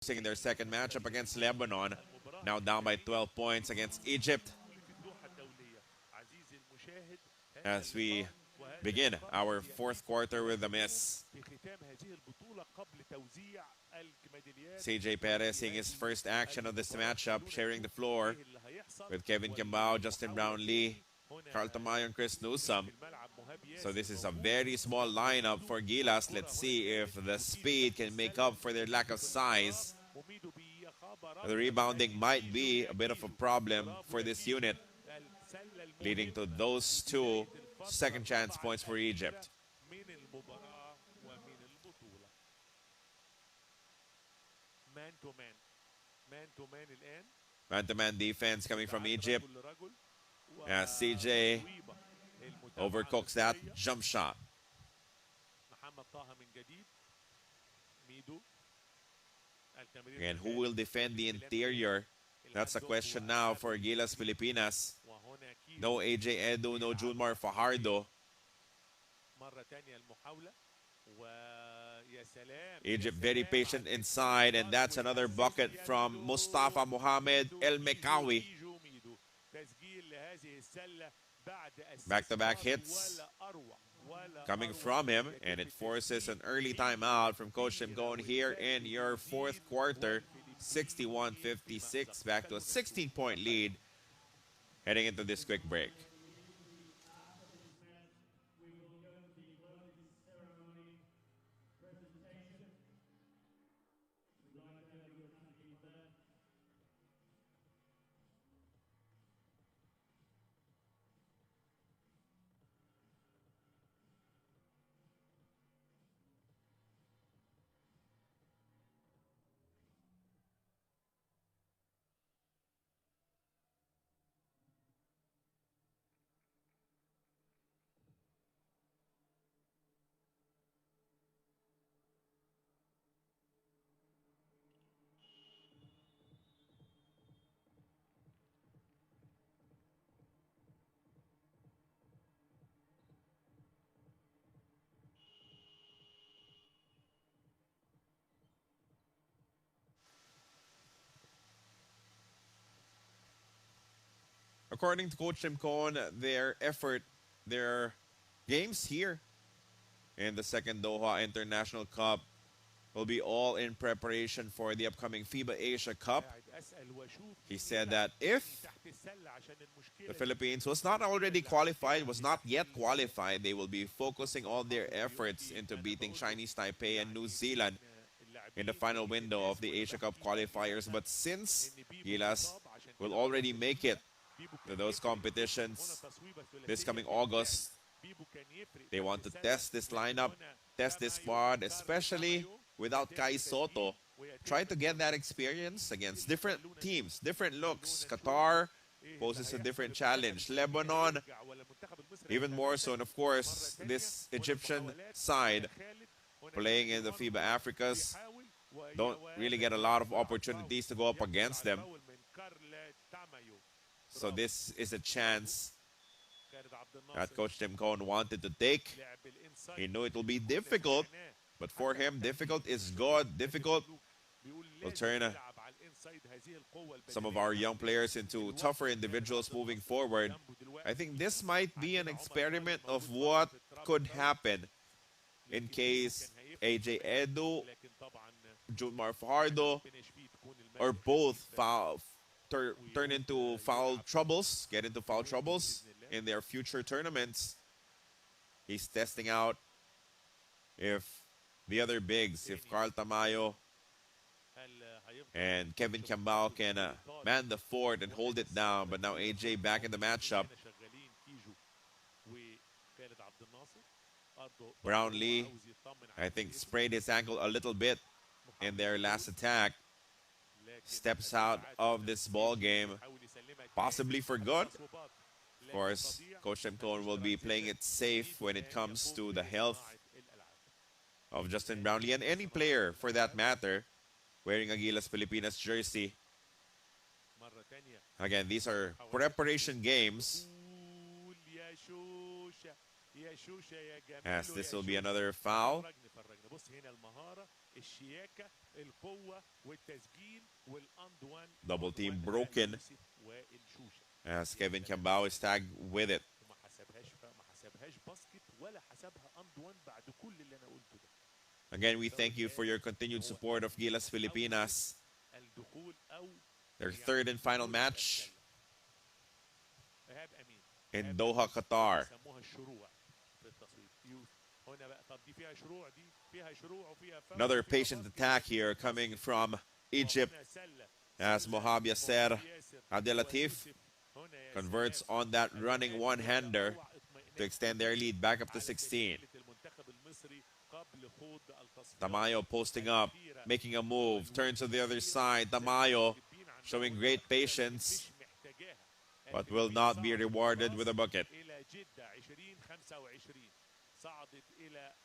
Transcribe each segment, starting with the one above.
in their second matchup against Lebanon. Now down by 12 points against Egypt. As we begin our fourth quarter with a miss. CJ Perez seeing his first action of this matchup, sharing the floor with Kevin Kimbao, Justin Brownlee, Carl Tamayo, and Chris Newsome. So this is a very small lineup for Gilas. Let's see if the speed can make up for their lack of size. The rebounding might be a bit of a problem for this unit, leading to those two second chance points for Egypt. Man-to-man defense coming from Egypt. As CJ overcooks that jump shot. And who will defend the interior? That's a question now for Gilas Pilipinas. No AJ Edu, no Junmar Fajardo. Egypt very patient inside, and that's another bucket from Mustafa Mohamed El Mekawi. Back-to-back hits coming from him, and it forces an early timeout from Coach Tim Cohn here in your fourth quarter. 61-56, back to a 16-point lead heading into this quick break. According to Coach Tim Cohn, their games here in the second Doha International Cup will be all in preparation for the upcoming FIBA Asia Cup. He said that if the Philippines was not yet qualified, they will be focusing all their efforts into beating Chinese Taipei and New Zealand in the final window of the Asia Cup qualifiers. But since Gilas will already make it to those competitions this coming August, they want to test this lineup, test this squad, especially without Kai Soto. Try to get that experience against different teams, different looks. Qatar poses a different challenge. Lebanon, even more so. And of course, this Egyptian side playing in the FIBA Africas don't really get a lot of opportunities to go up against them. So this is a chance that Coach Tim Cohn wanted to take. He knew it will be difficult, but for him, difficult is good. Difficult will turn some of our young players into tougher individuals moving forward. I think this might be an experiment of what could happen in case AJ Edu, Junmar Fajardo, or both turn into foul troubles, get into foul troubles in their future tournaments. He's testing out if the other bigs, if Carl Tamayo and Kevin Kimbao can man the fort and hold it down. But now AJ back in the matchup. Brownlee, I think, sprayed his ankle a little bit in their last attack. Steps out of this ball game, possibly for good. Of course, Coach Tim Cohn will be playing it safe when it comes to the health of Justin Brownlee and any player for that matter wearing a Gilas Pilipinas jersey. Again, these are preparation games, as this will be another foul. Double team broken as Kevin Cambao is tagged with it. Again, we thank you for your continued support of Gilas Filipinas. Their third and final match in Doha, Qatar. Another patient attack here coming from Egypt as Mohab Yasser Abdelatif converts on that running one-hander to extend their lead back up to 16. Tamayo posting up, making a move, turns to the other side. Tamayo showing great patience, but will not be rewarded with a bucket.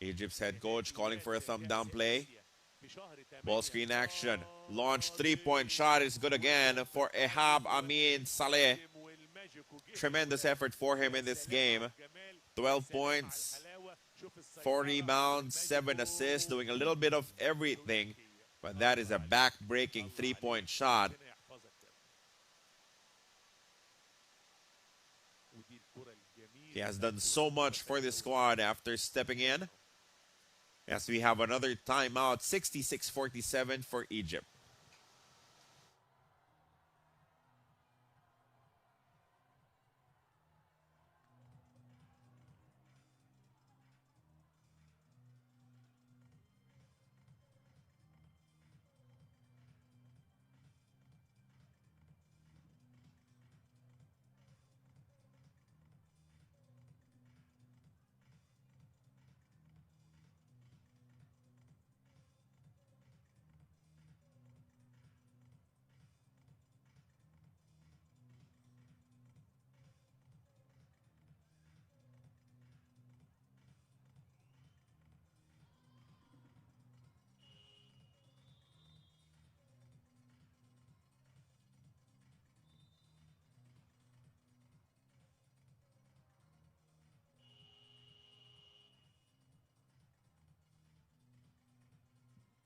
Egypt's head coach calling for a thumb down play. Ball screen action. Launch three-point shot is good again for Ehab Amin Saleh. Tremendous effort for him in this game. 12 points, 4 rebounds, 7 assists, doing a little bit of everything. But that is a back-breaking three-point shot. He has done so much for this squad after stepping in. As we have another timeout, 66-47 for Egypt.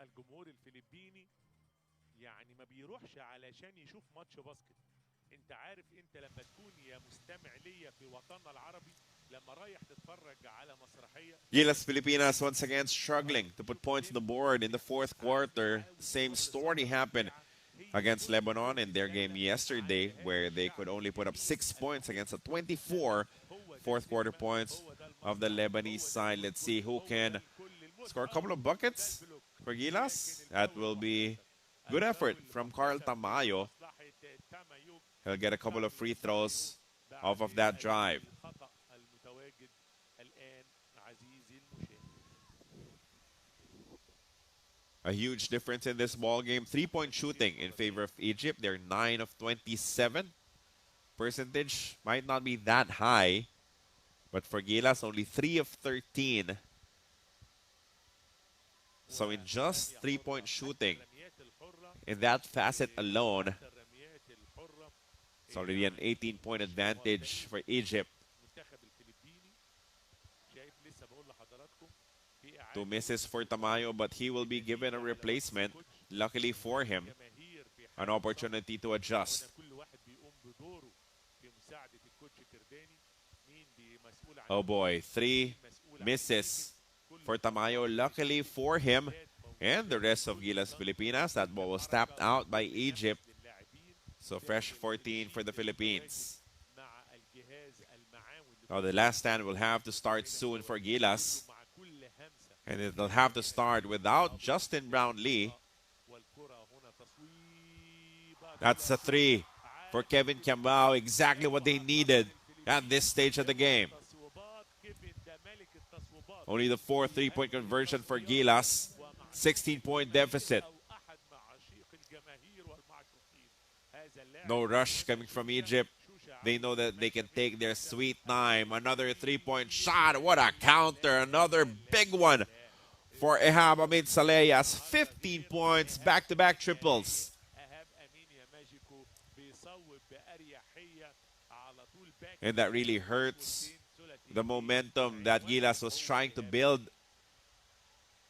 الجمهور الفلبيني يعني ما بيروحش علشان يشوف ماتش باسكت. انت عارف انت لما تكون يا مستمع ليا في وطننا العربي لما رايح تتفرج على مسرحيه. Gilas Filipinas once again struggling to put points on the board in the fourth quarter. Same story happened against Lebanon in their game yesterday, where they could only put up 6 points against a 24 fourth quarter points of the Lebanese side. Let's see who can score a couple of buckets for Gilas. That will be good effort from Carl Tamayo. He'll get a couple of free throws off of that drive. A huge difference in this ball game. 3-point shooting in favor of Egypt. They're 9 of 27. Percentage might not be that high, but for Gilas, only 3 of 13. So in just 3-point shooting, in that facet alone, it's already an 18-point advantage for Egypt. 2 misses for Tamayo, but he will be given a replacement. Luckily for him, an opportunity to adjust. Oh boy, 3 misses for Tamayo. Luckily for him and the rest of Gilas Filipinas, that ball was tapped out by Egypt. So fresh 14 for the Philippines. Now the last stand will have to start soon for Gilas. And it'll have to start without Justin Brownlee. That's a 3 for Kevin Cambao. Exactly what they needed at this stage of the game. Only the 4 3-point conversion for Gilas. 16-point deficit. No rush coming from Egypt. They know that they can take their sweet time. Another 3-point shot. What a counter. Another big one for Ehab Amin Saleh. 15 points. Back-to-back triples. And that really hurts the momentum that Gilas was trying to build.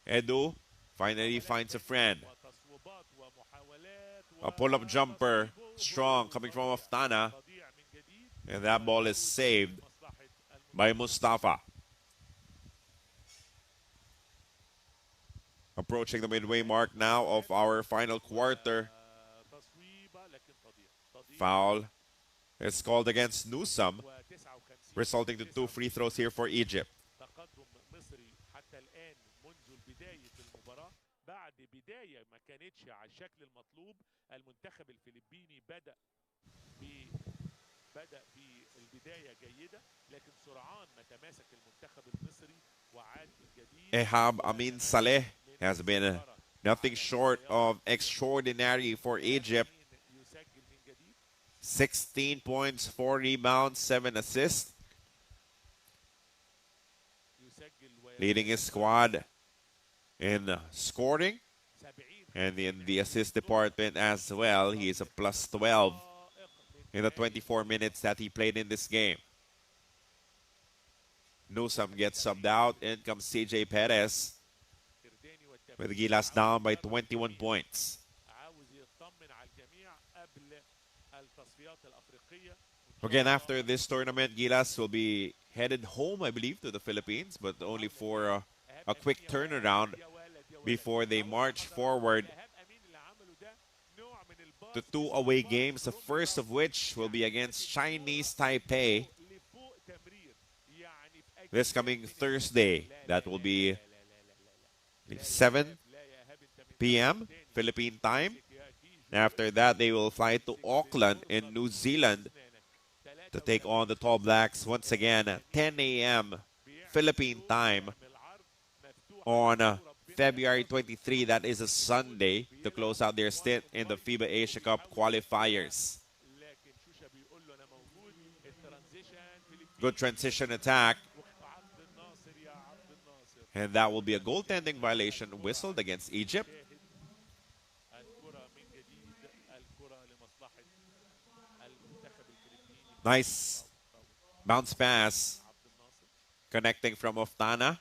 Edu Finally finds a friend. وتصويبات ومحاولات A pull-up jumper, strong, coming from Aftana. تضيع من جديد And that ball is saved لمصلحة by Mustafa. Approaching the midway mark now of our final quarter. تصويبة لكن تضيع Foul is called against Newsome, و59 resulting to 2 free throws here for Egypt. تقدم مصري حتى الآن منذ بداية المباراة بعد بداية ما كانتش على الشكل المطلوب. المنتخب الفلبيني بدأ بالبداية جيدة لكن سرعان ما تماسك المنتخب المصري وعاد من جديد. Ehab Amin Saleh has been nothing short of extraordinary for Egypt. 16 points, 4 rebounds, 7 assists. Leading his squad in scoring and in the assist department as well. He is a plus 12 in the 24 minutes that he played in this game. Newsome gets subbed out. In comes CJ Perez with Gilas down by 21 points. Again, after this tournament, Gilas will be headed home, I believe, to the Philippines, but only for a quick turnaround before they march forward to 2 away games, the first of which will be against Chinese Taipei this coming Thursday. That will be 7 p.m. Philippine time. After that, they will fly to Auckland in New Zealand to take on the Tall Blacks once again at 10 a.m. Philippine time on February 23. That is a Sunday to close out their stint in the Fiba Asia Cup qualifiers. Good transition attack. And that will be a goaltending violation whistled against Egypt. Nice bounce pass connecting from Oftana.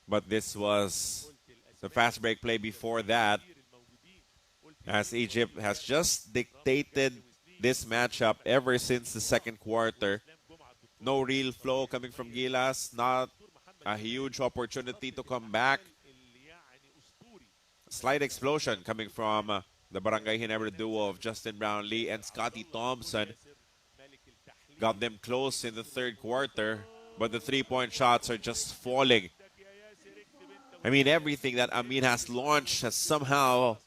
But this was the fast break play before that, as Egypt has just dictated this matchup ever since the second quarter. No real flow coming from Gilas, not a huge opportunity to come back. Slight explosion coming from the Barangay Ginebra duo of Justin Brownlee and Scotty Thompson. Got them close in the third quarter, but the three-point shots are just falling. I mean, everything that Amin has launched has somehow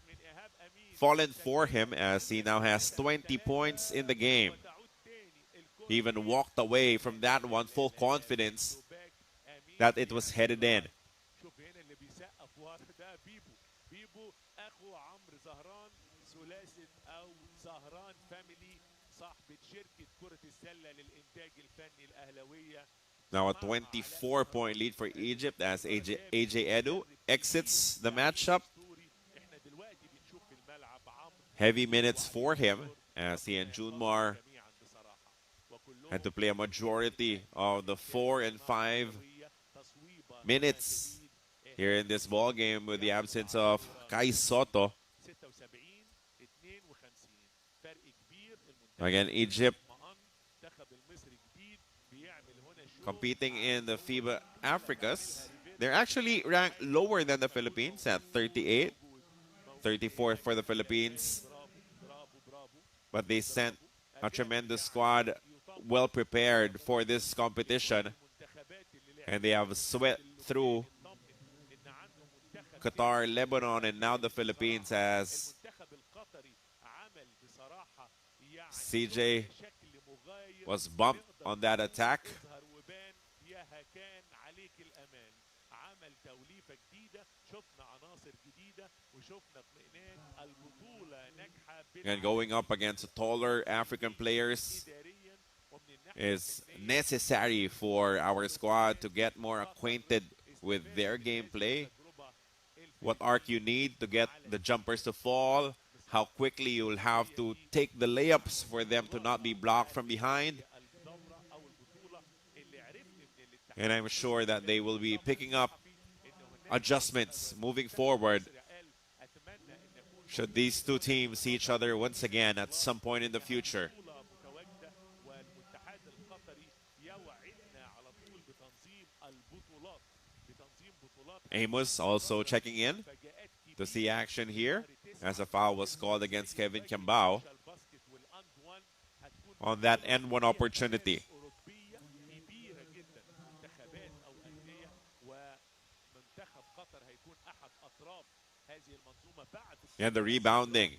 fallen for him, as he now has 20 points in the game. He even walked away from that one full confidence that it was headed in. Now a 24-point lead for Egypt as AJ Edu exits the matchup. Heavy minutes for him as he and Junmar had to play a majority of the 4 and 5 minutes here in this ball game with the absence of Kai Soto. Again, Egypt competing in the FIBA Africas. They're actually ranked lower than the Philippines at 38, 34 for the Philippines. But they sent a tremendous squad, well prepared for this competition. And they have swept through Qatar, Lebanon, and now the Philippines, as CJ was bumped on that attack. And going up against taller African players is necessary for our squad to get more acquainted with their gameplay. What arc you need to get the jumpers to fall, how quickly you'll have to take the layups for them to not be blocked from behind. And I'm sure that they will be picking up adjustments moving forward should these two teams see each other once again at some point in the future. Amos also checking in to see action here as a foul was called against Kevin Kiambao on that N1 opportunity. And the rebounding,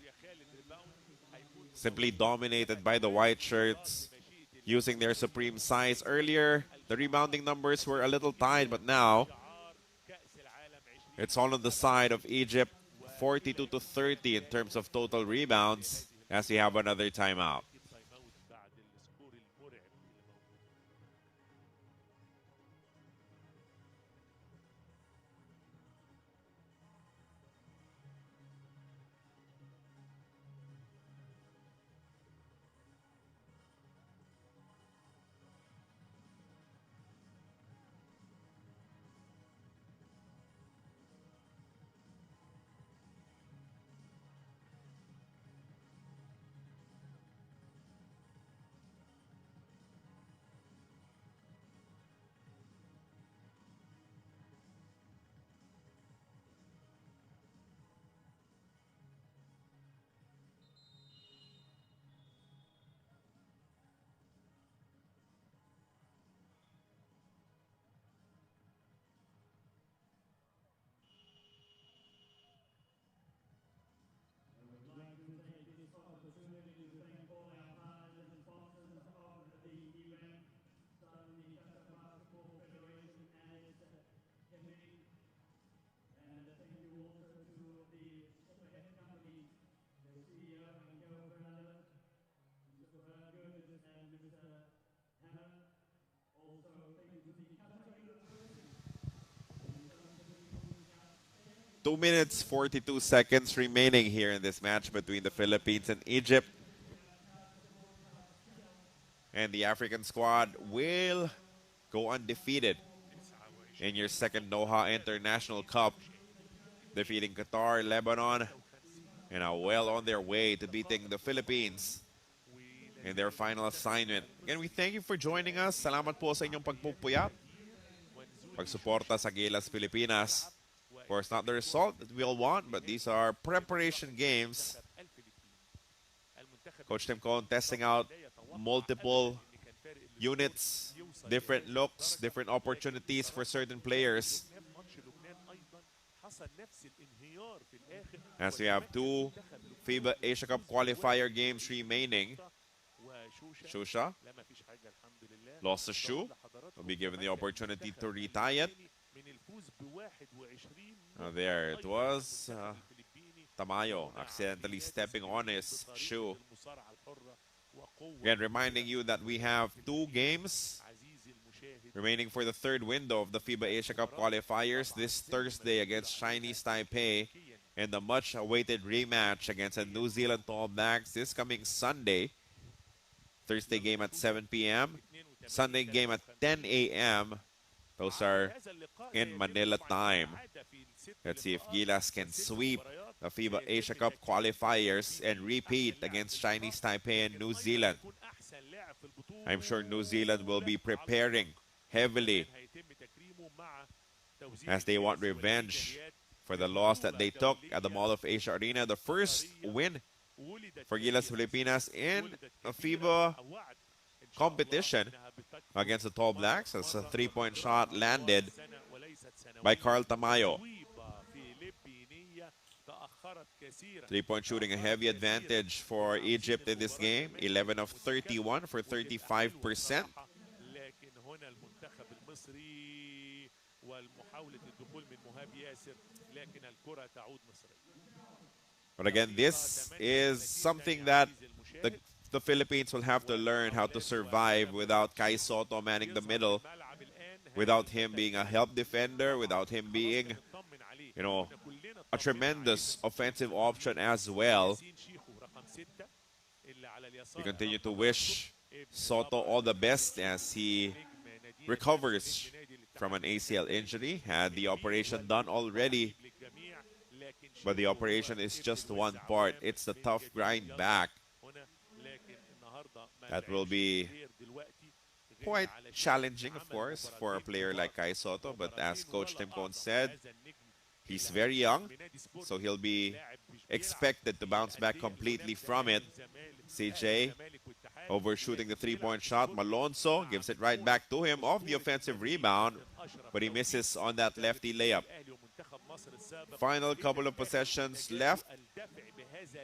simply dominated by the white shirts using their supreme size. Earlier, the rebounding numbers were a little tied, but now it's all on the side of Egypt, 42-30 in terms of total rebounds as we have another timeout. Two minutes, 42 seconds remaining here in this match between the Philippines and Egypt. And the African squad will go undefeated in your second Doha International Cup, defeating Qatar, Lebanon, and are well on their way to beating the Philippines in their final assignment. Again, we thank you for joining us. Salamat po sa inyong pagpupuyat, pagsuporta sa Gilas Pilipinas. Of course, not the result that we all want, but these are preparation games. Coach Tim Cohn testing out multiple units, different looks, different opportunities for certain players. As we have two FIBA Asia Cup qualifier games remaining. Shusha lost the shoe, will be given the opportunity to retie it. There it was. Tamayo accidentally stepping on his shoe. Again, reminding you that we have two games remaining for the third window of the FIBA Asia Cup qualifiers this Thursday against Chinese Taipei, and the much-awaited rematch against the New Zealand All Blacks this coming Sunday. Thursday game at 7 p.m., Sunday game at 10 a.m. Those are in Manila time. Let's see if Gilas can sweep the FIBA Asia Cup qualifiers and repeat against Chinese Taipei and New Zealand. I'm sure New Zealand will be preparing heavily as they want revenge for the loss that they took at the Mall of Asia Arena. The first win for Gilas Filipinas in a FIBA competition against the Tall Blacks as a three-point shot landed by Carl Tamayo. Three-point shooting, a heavy advantage for Egypt in this game. 11 of 31 for 35%. But again, this is something that the Philippines will have to learn how to survive without Kai Soto manning the middle, without him being a help defender, without him being, a tremendous offensive option as well. We continue to wish Soto all the best as he recovers from an ACL injury. Had the operation done already, but the operation is just one part. It's the tough grind back that will be quite challenging, of course, for a player like Kai Soto. But as Coach Tim Cohn said, he's very young, so he'll be expected to bounce back completely from it. CJ overshooting the three-point shot. Malonzo gives it right back to him off the offensive rebound, but he misses on that lefty layup. Final couple of possessions left.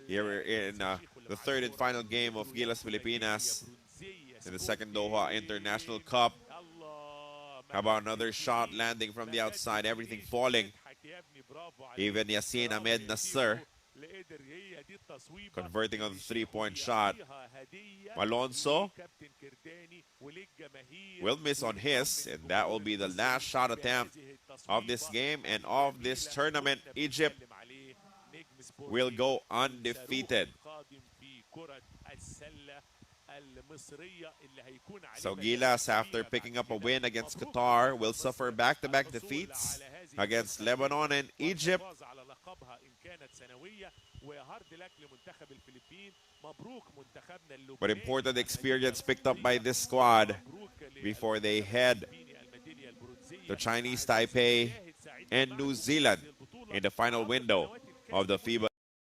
Here we're in the third and final game of Gilas Pilipinas in the second Doha International Cup. How about another shot landing from the outside, everything falling. Even Yasin Ahmed Nasser converting on the three-point shot. Malonzo will miss on his, and that will be the last shot attempt of this game and of this tournament. Egypt will go undefeated. So Gilas, after picking up a win against Qatar, will suffer back-to-back defeats against Lebanon and Egypt. But important experience picked up by this squad before they head to Chinese Taipei and New Zealand in the final window of the Fiba